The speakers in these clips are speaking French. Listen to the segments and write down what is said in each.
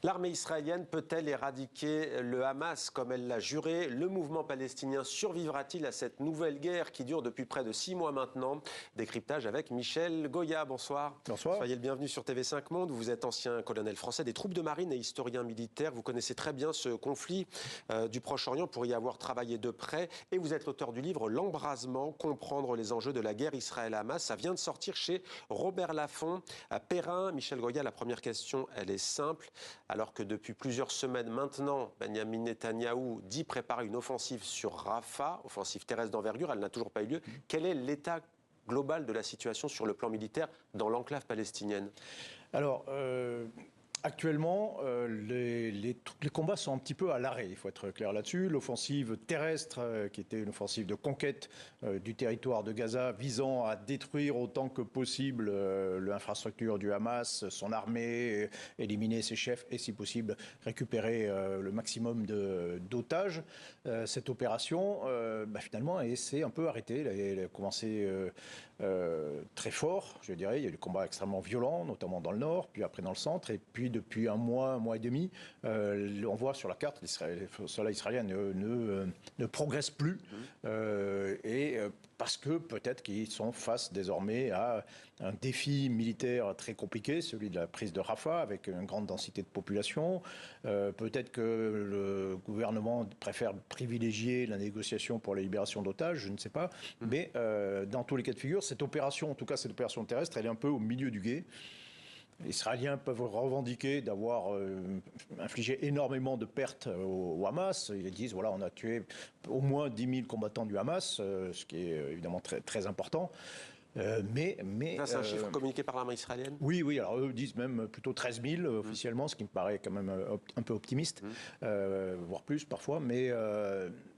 L'armée israélienne peut-elle éradiquer le Hamas comme elle l'a juré? Le mouvement palestinien survivra-t-il à cette nouvelle guerre qui dure depuis près de 6 mois maintenant? Décryptage avec Michel Goya. Bonsoir. Bonsoir. Soyez le bienvenu sur TV5 Monde. Vous êtes ancien colonel français des troupes de marine et historien militaire. Vous connaissez très bien ce conflit du Proche-Orient pour y avoir travaillé de près. Et vous êtes l'auteur du livre L'Embrasement, comprendre les enjeux de la guerre Israël-Hamas. Ça vient de sortir chez Robert Laffont à Perrin. Michel Goya, la première question, elle est simple. Alors que depuis plusieurs semaines maintenant, Benyamin Netanyahou dit préparer une offensive sur Rafah, offensive terrestre d'envergure, elle n'a toujours pas eu lieu. Quel est l'état global de la situation sur le plan militaire dans l'enclave palestinienne? Alors, actuellement, les combats sont un petit peu à l'arrêt, il faut être clair là-dessus. L'offensive terrestre, qui était une offensive de conquête du territoire de Gaza, visant à détruire autant que possible l'infrastructure du Hamas, son armée, éliminer ses chefs et, si possible, récupérer le maximum d'otages. Cette opération, finalement, s'est un peu arrêtée. Elle a commencé très fort, je dirais. Il y a eu des combats extrêmement violents, notamment dans le nord, puis après dans le centre, et puis depuis un mois et demi, on voit sur la carte, les soldats israéliens ne progressent plus, parce que peut-être qu'ils sont face désormais à un défi militaire très compliqué, celui de la prise de Rafah, avec une grande densité de population. Peut-être que le gouvernement préfère privilégier la négociation pour la libération d'otages, je ne sais pas. Mais dans tous les cas de figure, cette opération, en tout cas cette opération terrestre, elle est un peu au milieu du gué. Les Israéliens peuvent revendiquer d'avoir infligé énormément de pertes au Hamas. Ils disent, voilà, on a tué au moins 10 000 combattants du Hamas, ce qui est évidemment très, très important. Mais ça, c'est un chiffre communiqué par l'armée israélienne? Oui, alors eux disent même plutôt 13 000 officiellement, ce qui me paraît quand même un peu optimiste, voire plus parfois. Mais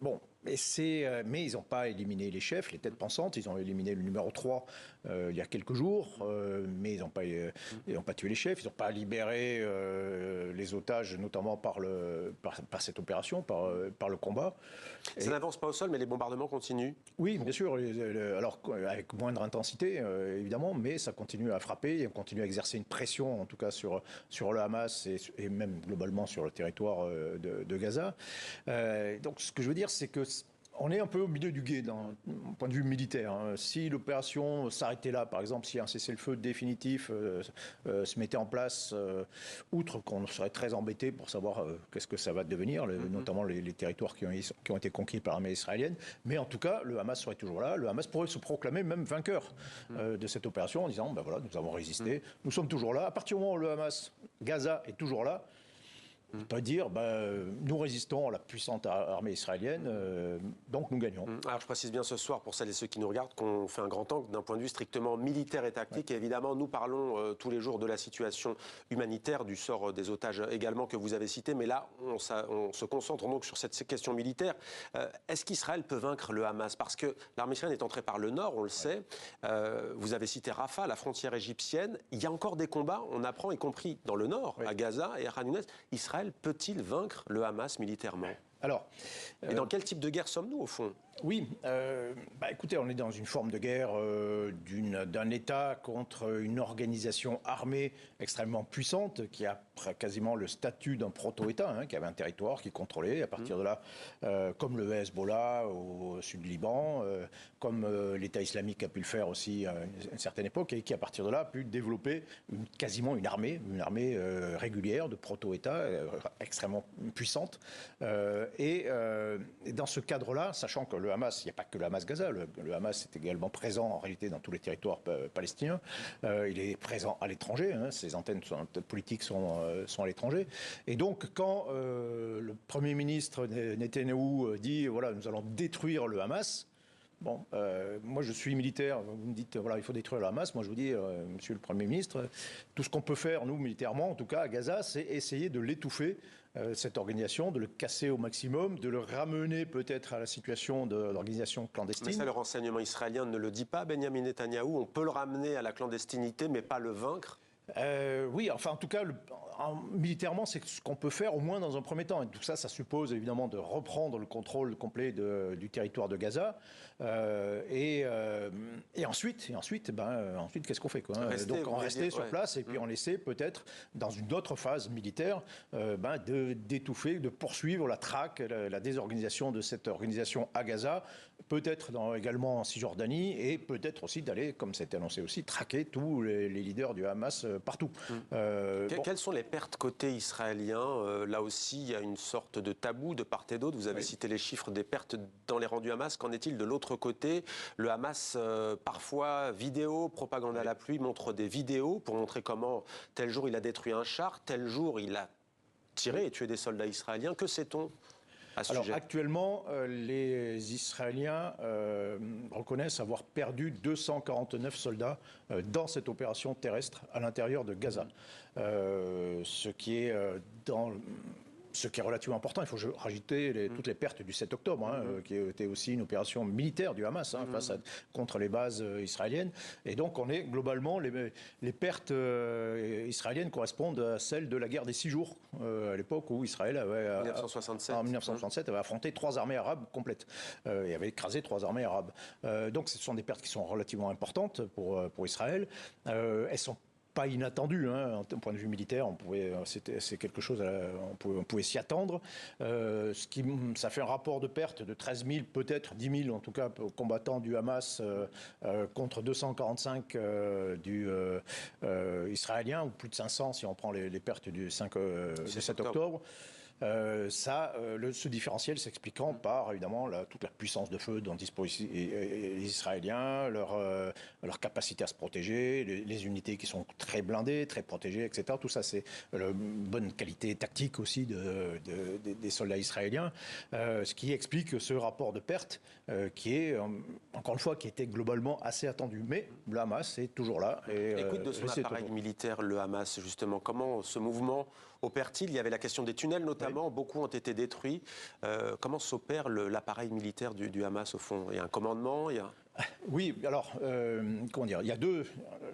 bon, mais ils n'ont pas éliminé les chefs, les têtes pensantes. Ils ont éliminé le numéro 3 il y a quelques jours, mais ils n'ont pas tué les chefs. Ils n'ont pas libéré les otages, notamment par cette opération, par le combat. Ça n'avance pas au sol, mais les bombardements continuent? Oui, bien sûr. Alors, avec moindre intensité, évidemment, mais ça continue à frapper et on continue à exercer une pression, en tout cas, sur le Hamas et même globalement sur le territoire de Gaza. Donc, ce que je veux dire, c'est que on est un peu au milieu du gué d'un point de vue militaire. Si l'opération s'arrêtait là, par exemple, si un cessez-le-feu définitif se mettait en place, outre qu'on serait très embêté pour savoir qu'est-ce que ça va devenir, notamment les territoires qui ont été conquis par l'armée israélienne, mais en tout cas, le Hamas serait toujours là. Le Hamas pourrait se proclamer même vainqueur de cette opération en disant, voilà, nous avons résisté, nous sommes toujours là. À partir du moment où le Hamas, Gaza est toujours là, on peut dire, nous résistons à la puissante armée israélienne, donc nous gagnons. Alors je précise bien ce soir, pour celles et ceux qui nous regardent, qu'on fait un grand angle d'un point de vue strictement militaire et tactique. Et évidemment, nous parlons tous les jours de la situation humanitaire, du sort des otages également que vous avez cité. Mais là, on se concentre donc sur cette question militaire. Est-ce qu'Israël peut vaincre le Hamas? Parce que l'armée israélienne est entrée par le nord, on le sait. Vous avez cité Rafah, la frontière égyptienne. Il y a encore des combats, on apprend, y compris dans le nord, à Gaza et à Khan Younes. Israël peut-il vaincre le Hamas militairement? Alors, et dans quel type de guerre sommes-nous, au fond? Oui, écoutez, on est dans une forme de guerre d'un État contre une organisation armée extrêmement puissante qui a quasiment le statut d'un proto-État, qui avait un territoire qui contrôlait. À partir de là, comme le Hezbollah au sud du Liban, comme l'État islamique a pu le faire aussi à une certaine époque, et qui, à partir de là, a pu développer quasiment une armée régulière de proto-État extrêmement puissante. Et dans ce cadre-là, sachant que le Hamas, il n'y a pas que le Hamas Gaza, le Hamas est également présent en réalité dans tous les territoires palestiniens. Il est présent à l'étranger, ses antennes politiques sont à l'étranger. Et donc quand le Premier ministre Netanyahou dit voilà, nous allons détruire le Hamas, bon, moi je suis militaire, vous me dites voilà, il faut détruire le Hamas. Moi je vous dis, monsieur le Premier ministre, tout ce qu'on peut faire, nous militairement, en tout cas à Gaza, c'est essayer de l'étouffer, cette organisation, de le casser au maximum, de le ramener peut-être à la situation de l'organisation clandestine. Mais ça, le renseignement israélien ne le dit pas, Benyamin Netanyahou. On peut le ramener à la clandestinité, mais pas le vaincre? Oui, enfin en tout cas, Militairement, c'est ce qu'on peut faire au moins dans un premier temps. Et tout ça, ça suppose évidemment de reprendre le contrôle complet du territoire de Gaza. Et ensuite, qu'est-ce qu'on fait, quoi, hein? Donc on restait sur place et puis on laissait peut-être, dans une autre phase militaire, d'étouffer, de poursuivre la traque, la désorganisation de cette organisation à Gaza, peut-être également en Cisjordanie et peut-être aussi d'aller, comme c'était annoncé aussi, traquer tous les leaders du Hamas partout. Quelles sont les pertes côté israélien? Là aussi, il y a une sorte de tabou de part et d'autre. Vous avez cité les chiffres des pertes dans les rangs du Hamas. Qu'en est-il de l'autre côté? Le Hamas, parfois, vidéo, propagande à la pluie, montre des vidéos pour montrer comment tel jour il a détruit un char, tel jour il a tiré et tué des soldats israéliens. Que sait-on à ce sujet? Actuellement, les Israéliens reconnaissent avoir perdu 249 soldats dans cette opération terrestre à l'intérieur de Gaza. Ce qui est relativement important. Il faut rajouter toutes les pertes du 7 octobre, qui était aussi une opération militaire du Hamas contre les bases israéliennes. Et donc, globalement, les pertes israéliennes correspondent à celles de la guerre des 6 jours, à l'époque où Israël en 1967 avait affronté 3 armées arabes complètes et avait écrasé 3 armées arabes. Donc, ce sont des pertes qui sont relativement importantes pour Israël. Elles sont pas inattendu, d'un point de vue militaire, c'est quelque chose, on pouvait s'y attendre. Ça fait un rapport de perte de 13 000, peut-être 10 000 en tout cas, combattants du Hamas contre 245 du israélien, ou plus de 500 si on prend les pertes du 7 octobre. Ce différentiel s'expliquant par évidemment toute la puissance de feu dont disposent les Israéliens, leur capacité à se protéger, les unités qui sont très blindées, très protégées, etc. Tout ça, c'est la bonne qualité tactique aussi des soldats israéliens, ce qui explique ce rapport de perte qui est, encore une fois, qui était globalement assez attendu. Mais le Hamas est toujours là. Écoute de son appareil militaire, le Hamas, justement, comment ce mouvement opère-t-il? Il y avait la question des tunnels notamment, beaucoup ont été détruits. Comment s'opère l'appareil militaire du Hamas au fond? Il y a un commandement, Oui, alors, comment dire, il y a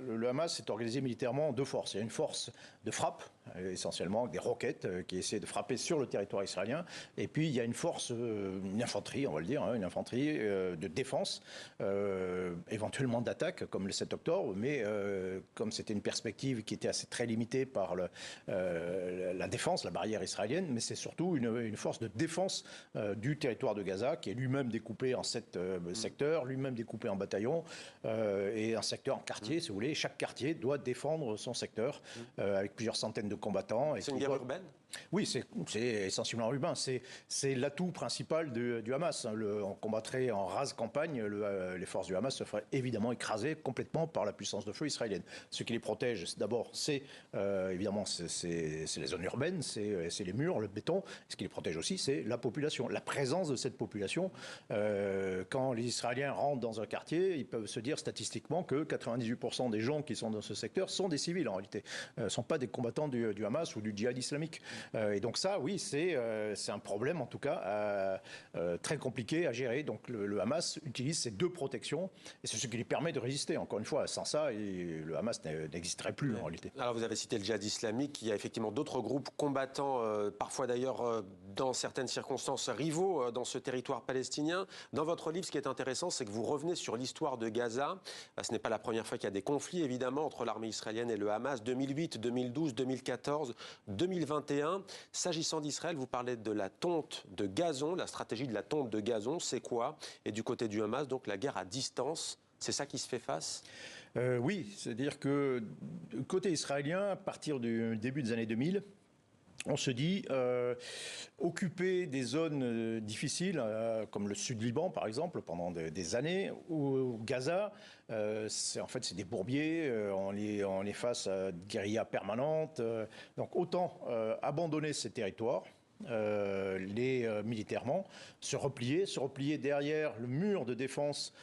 le Hamas est organisé militairement en 2 forces. Il y a une force de frappe, essentiellement des roquettes qui essaient de frapper sur le territoire israélien. Et puis il y a une force, une infanterie, on va le dire, une infanterie de défense, éventuellement d'attaque, comme le 7 octobre, mais comme c'était une perspective qui était très limitée par la défense, la barrière israélienne, mais c'est surtout une force de défense du territoire de Gaza, qui est lui-même découpé en 7 secteurs, lui-même découpé en bataillons, et un secteur en quartier, si vous voulez. Chaque quartier doit défendre son secteur, avec plusieurs centaines de combattants. C'est une guerre urbaine? Oui, c'est essentiellement urbain. C'est l'atout principal du Hamas. On combattrait en rase campagne, les forces du Hamas se feraient évidemment écraser complètement par la puissance de feu israélienne. Ce qui les protège, d'abord, c'est évidemment c'est les zones urbaines, c'est les murs, le béton. Ce qui les protège aussi, c'est la population, la présence de cette population. Quand les Israéliens rentrent dans un quartier, ils peuvent se dire statistiquement que 98% des gens qui sont dans ce secteur sont des civils en réalité. Ne sont pas des combattants du Hamas ou du djihad islamique. Et donc ça, oui, c'est un problème en tout cas très compliqué à gérer. Donc le Hamas utilise ces 2 protections et c'est ce qui lui permet de résister. Encore une fois, sans ça, le Hamas n'existerait plus en réalité. Alors vous avez cité le djihad islamique, il y a effectivement d'autres groupes combattants, parfois d'ailleurs dans certaines circonstances rivaux dans ce territoire palestinien. Dans votre livre, ce qui est intéressant, c'est que vous revenez sur l'histoire de Gaza. Ce n'est pas la première fois qu'il y a des conflits, évidemment, entre l'armée israélienne et le Hamas. 2008, 2012, 2014, 2021. S'agissant d'Israël, vous parlez de la tonte de gazon, la stratégie de la tonte de gazon, c'est quoi? Et du côté du Hamas, donc la guerre à distance, c'est ça qui se fait face? Oui, c'est-à-dire que côté israélien, à partir du début des années 2000, on se dit, occuper des zones difficiles, comme le sud Liban par exemple, pendant des années, ou Gaza, c'est des bourbiers, on est face à une guérilla permanente. Donc autant abandonner ces territoires. Militairement, se replier derrière le mur de défense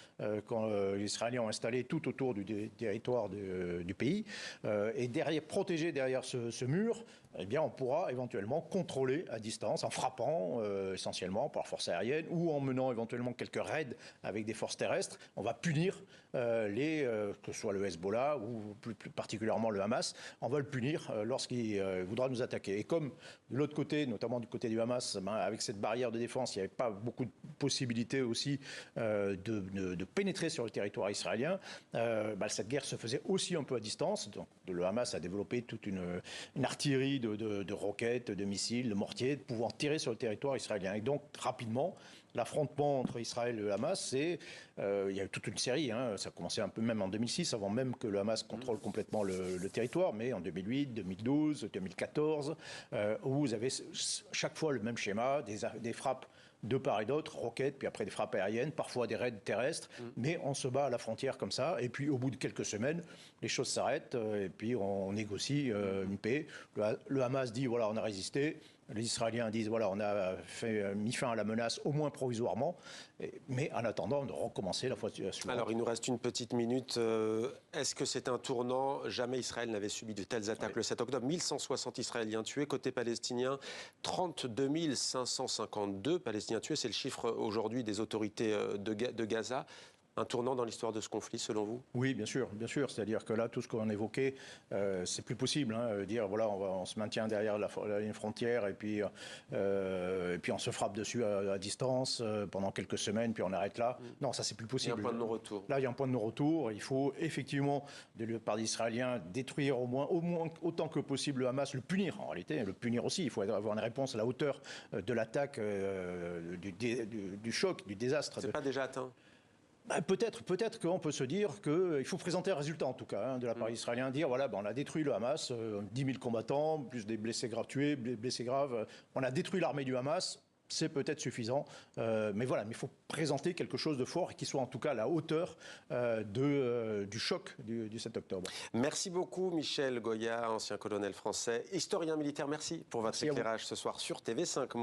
quand les Israéliens ont installé tout autour du territoire du pays, et protéger derrière ce mur eh bien, on pourra éventuellement contrôler à distance, en frappant essentiellement par force aérienne ou en menant éventuellement quelques raids avec des forces terrestres. On va punir que ce soit le Hezbollah ou plus particulièrement le Hamas. On va le punir lorsqu'il voudra nous attaquer. Et comme de l'autre côté, notamment du côté du Hamas, avec cette barrière de défense, il n'y avait pas beaucoup de possibilités aussi de pénétrer sur le territoire israélien, cette guerre se faisait aussi un peu à distance. Donc, le Hamas a développé toute une artillerie de roquettes, de missiles, de mortiers, de pouvoir tirer sur le territoire israélien. Et donc, rapidement, l'affrontement entre Israël et le Hamas, il y a eu toute une série, ça a commencé un peu même en 2006, avant même que le Hamas contrôle complètement le territoire, mais en 2008, 2012, 2014, où vous avez chaque fois le même schéma, des frappes de part et d'autre, roquettes, puis après des frappes aériennes, parfois des raids terrestres, mais on se bat à la frontière comme ça, et puis au bout de quelques semaines, les choses s'arrêtent, et puis on négocie une paix. Le Hamas dit, voilà, on a résisté. Les Israéliens disent, voilà, on a mis fin à la menace, au moins provisoirement, mais en attendant de recommencer la fois suivante. Alors, il nous reste une petite minute. Est-ce que c'est un tournant? Jamais Israël n'avait subi de telles attaques le 7 octobre. 1160 Israéliens tués. Côté palestinien, 32 552 Palestiniens tués. C'est le chiffre aujourd'hui des autorités de Gaza. Un tournant dans l'histoire de ce conflit, selon vous? Oui, bien sûr, bien sûr. C'est-à-dire que là, tout ce qu'on évoquait, c'est plus possible. Dire, voilà, on se maintient derrière la ligne frontière et puis on se frappe dessus à distance pendant quelques semaines, puis on arrête là. Non, ça, c'est plus possible. Il y a un point de non-retour. Là, il y a un point de non-retour. Il faut effectivement, de la part des Israéliens, détruire au moins autant que possible le Hamas, le punir en réalité, le punir aussi. Il faut avoir une réponse à la hauteur de l'attaque, du choc, du désastre. C'est pas déjà atteint? Peut-être qu'on peut se dire qu'il faut présenter un résultat, en tout cas, de la part israélien, dire, voilà, on a détruit le Hamas, 10 000 combattants, plus des blessés graves tués, blessés graves, on a détruit l'armée du Hamas, c'est peut-être suffisant, mais voilà, mais il faut présenter quelque chose de fort et qui soit en tout cas à la hauteur du choc du 7 octobre. Merci beaucoup Michel Goya, ancien colonel français, historien militaire, merci pour votre éclairage ce soir sur TV5.